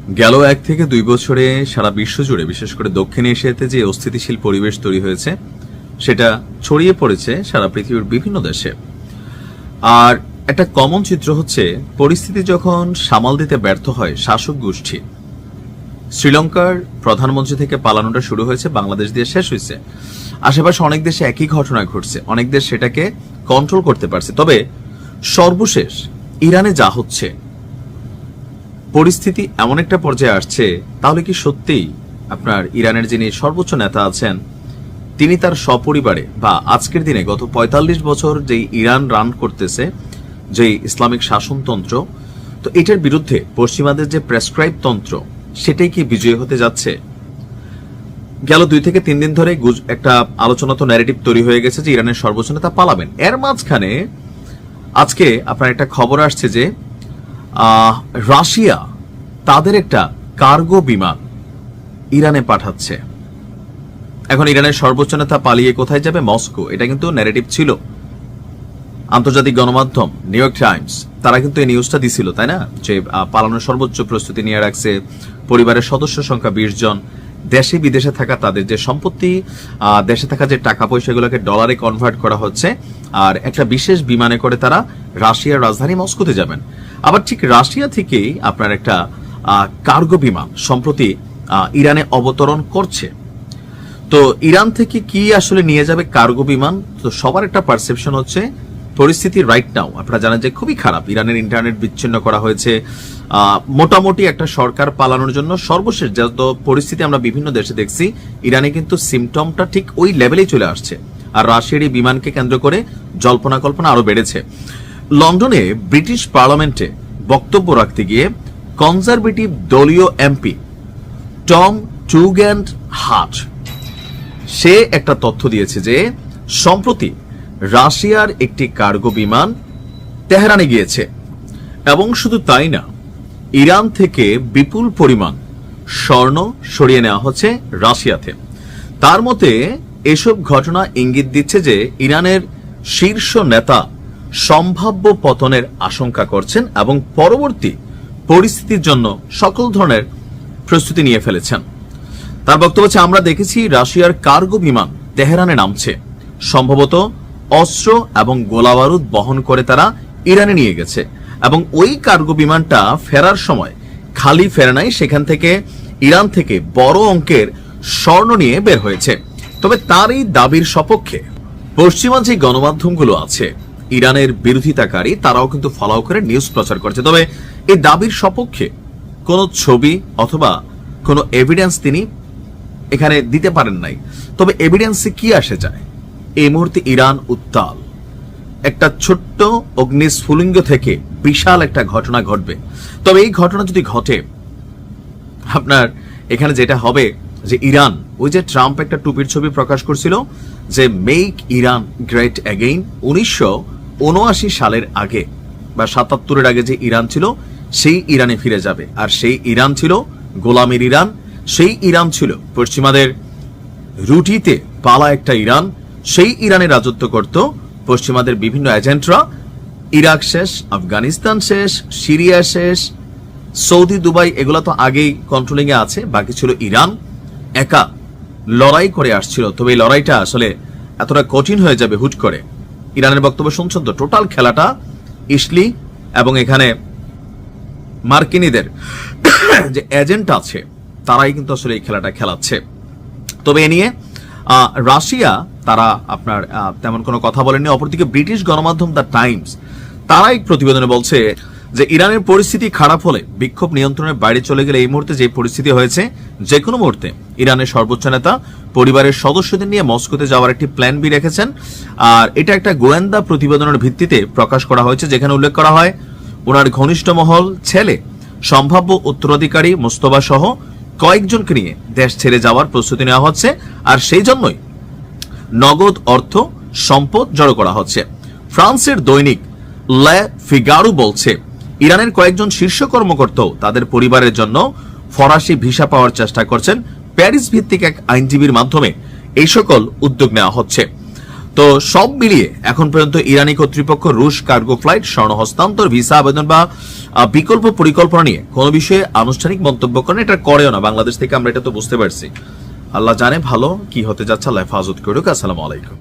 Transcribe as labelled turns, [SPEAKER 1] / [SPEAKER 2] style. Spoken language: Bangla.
[SPEAKER 1] গেল 1 থেকে 2 বছরে সারা বিশ্ব জুড়ে বিশেষ করে দক্ষিণ এশিয়াতে যে অস্থিতিশীল পরিবেশ তৈরি হয়েছে সেটা ছড়িয়ে পড়েছে সারা পৃথিবীর বিভিন্ন দেশে। আর একটা কমন চিত্র হচ্ছে, পরিস্থিতি যখন সামাল দিতে ব্যর্থ হয় শাসক গোষ্ঠী, শ্রীলঙ্কার প্রধানমন্ত্রী থেকে পালানোটা শুরু হয়েছে, বাংলাদেশ দিয়ে শেষ হয়েছে। আশেপাশে অনেক দেশে একই ঘটনা ঘটছে, অনেক দেশ সেটাকে কন্ট্রোল করতে পারছে। তবে সর্বশেষ ইরানে যা হচ্ছে, পরিস্থিতি এমন একটা পর্যায়ে আসছে, তাহলে কি সত্যিই আপনার ইরানের যিনি সর্বোচ্চ নেতা আছেন তিনি তার সপরিবারে বা আজকের দিনে গত ৪৫ বছর যেই ইরান রান করতেছে, যেই ইসলামিক শাসনতন্ত্র, তো এটার বিরুদ্ধে পশ্চিমাদের যে প্রেসক্রাইব তন্ত্র সেটাই কি বিজয়ী হতে যাচ্ছে? গেল 2 থেকে 3 দিন ধরে একটা আলোচনা তো ন্যারেটিভ তৈরি হয়ে গেছে যে ইরানের সর্বোচ্চ নেতা পালাবেন। এর মাঝখানে আজকে আপনার একটা খবর আসছে যে রাশিয়া তাদের একটা কার্গো বিমান ইরানে পাঠাচ্ছে। এখন ইরানের সর্বোচ্চ নেতা পালিয়ে কোথায় যাবে? মস্কো। এটা কিন্তু ন্যারেটিভ ছিল। আন্তর্জাতিক গণমাধ্যম নিউ ইয়র্ক টাইমস তারা কিন্তু এই নিউজটা দিছিল, তাই না, যে পালানোর সর্বোচ্চ প্রস্তুতি নিয়ে রাখছে, পরিবারের সদস্য সংখ্যা 20 জন, দেশে বিদেশে থাকা তাদের যে সম্পত্তি, দেশে থাকা যে টাকা পয়সা এগুলোকে ডলারে কনভার্ট করা হচ্ছে, আর একটা বিশেষ বিমানে করে তারা রাশিয়ার রাজধানী মস্কোতে যাবেন। আবার ঠিক রাশিয়া থেকেই আপনার একটা কার্গো বিমান সম্প্রতি ইরানে অবতরণ করছে। তো ইরান থেকে কি আসলে নিয়ে যাবে কার্গো বিমান? তো সবার একটা পারসেপশন হচ্ছে পরিস্থিতি রাইট নাও আপনারা জানেন যে খুবই খারাপ। ইরানের ইন্টারনেট বিচ্ছিন্ন করা হয়েছে, মোটামুটি একটা সরকার পালানোর জন্য সর্বশেষ যত পরিস্থিতি আমরা বিভিন্ন দেশে দেখছি, ইরানে কিন্তু সিমটমটা ঠিক ওই লেভেলেই চলে আসছে। আর রাশিয়ার এই বিমানকে কেন্দ্র করে জল্পনা কল্পনা আরো বেড়েছে। লন্ডনে ব্রিটিশ পার্লামেন্টে বক্তব্য রাখতে গিয়ে কনজারভেটিভ দলীয় এমপি টম টুগ্যান্ড হাট সে একটা তথ্য দিয়েছে যে সম্প্রতি রাশিয়ার একটি কার্গো বিমান তেহরানে গিয়েছে, এবং শুধু তাই না, ইরান থেকে বিপুল পরিমাণ স্বর্ণ সরিয়ে নেওয়া হচ্ছে রাশিয়াতে। তার মতে এসব ঘটনা ইঙ্গিত দিচ্ছে যে ইরানের শীর্ষ নেতা সম্ভাব্য পতনের আশঙ্কা করছেন এবং পরবর্তী পরিস্থিতির জন্য সকল ধরনের প্রস্তুতি নিয়ে ফেলেছেন। তার বক্তব্য হচ্ছে, আমরা দেখেছি রাশিয়ার কার্গো বিমান তেহরানে নামছে, সম্ভবত অস্ত্র এবং গোলাবারুদ বহন করে তারা ইরানে নিয়ে গেছে, এবং ওই কার্গো বিমানটা ফেরার সময় খালি ফেরে নাই, সেখান থেকে ইরান থেকে বড় অঙ্কের স্বর্ণ নিয়ে বের হয়েছে। তবে তার এই দাবির সপক্ষে পশ্চিমা যে গণমাধ্যমগুলো আছে ইরানের বিরোধিতাকারী, তারাও কিন্তু ফলো করে নিউজ প্রচার করছে। তবে এই দাবির সপক্ষে কোনো ছবি অথবা কোনো এভিডেন্স তিনি এখানে দিতে পারেন নাই। তবে এভিডেন্সে কি আসে যায়? এই মুহূর্তে ইরান উত্তাল। একটা ছোট্ট অগ্নিস্ফুলিঙ্গ থেকে বিশাল একটা ঘটনা ঘটবে। তবে এই ঘটনা যদি ঘটে, আপনার এখানে যেটা হবে যে ইরান, ওই যে ট্রাম্প একটা টুপির ছবি প্রকাশ করছিল যে মেক ইরান গ্রেট অ্যাগেইন, 1979 সালের আগে বা 77-এর আগে যে ইরান ছিল সেই ইরানে ফিরে যাবে। আর সেই ইরান ছিল গোলামের ইরান, সেই ইরান ছিল পশ্চিমাদের রুটিতে পালা একটা ইরান। সেই ইরানে রাজত্ব করত পশ্চিমাদের বিভিন্ন এজেন্টরা। ইরাক শেষ, আফগানিস্তান শেষ, সিরিয়া শেষ, সৌদি, দুবাই এগুলো তো আগেই কন্ট্রোলিং এ আছে, বাকি ছিল ইরান। একা লড়াই করে আসছিল। তবে এই লড়াইটা আসলে এতটা কঠিন হয়ে যাবে হুট করে। ইরানের বক্তব্য শুনছেন তো, টোটাল খেলাটা ইসলি এবং এখানে মার্কিনীদের যে এজেন্ট আছে তারাই কিন্তু আসলে এই খেলাটা খেলাচ্ছে। তবে এ নিয়ে রাশিয়া তারা আপনার তেমন কোনো কথা বলেনি। অপরদিকে ব্রিটিশ গণমাধ্যম দ্য টাইমস তারা এক প্রতিবেদনে বলছে যে ইরানের পরিস্থিতি খারাপ হলে বিক্ষোভ নিয়ন্ত্রণের বাইরে চলে গেলে এই মুহূর্তে যে পরিস্থিতি হয়েছে, যে কোনো মুহূর্তে ইরানের সর্বোচ্চ নেতা পরিবারের সদস্যদের নিয়ে মস্কোতে যাওয়ার একটি প্ল্যান বি রেখেছেন। আর এটা একটা গোয়েন্দা প্রতিবেদনের ভিত্তিতে প্রকাশ করা হয়েছে, যেখানে উল্লেখ করা হয় ওনার ঘনিষ্ঠ মহল, ছেলে, সম্ভাব্য উত্তরাধিকারী মোস্তফা সহ কয়েকজনকে নিয়ে দেশ ছেড়ে যাওয়ার প্রস্তুতি নেওয়া হচ্ছে। আর সেই জন্যই নগদ অর্থ সম্পদ জড়ো করা হচ্ছে। ফ্রান্সের দৈনিক লে ফিগারো বলছে, ইরানের কয়েকজন শীর্ষ কর্মকর্তাও তাদের পরিবারের জন্য ফরাসি ভিসা পাওয়ার চেষ্টা করছেন। প্যারিস ভিত্তিক এক আইনজীবীর মাধ্যমে এই সকল উদ্যোগ নেওয়া হচ্ছে। তো সব মিলিয়ে এখন পর্যন্ত ইরানি কর্তৃপক্ষ রুশ কার্গো ফ্লাইট, স্বর্ণ হস্তান্তর, ভিসা আবেদন বা বিকল্প পরিকল্পনা নিয়ে কোনো বিষয়ে আনুষ্ঠানিক মন্তব্য করেন, এটা করেও না। বাংলাদেশ থেকে আমরা এটা তো বুঝতে পারছি। আল্লাহ জানে ভালো কি হতে যাচ্ছে, আল্লাহ হেফাজত করুক। আসসালামু আলাইকুম।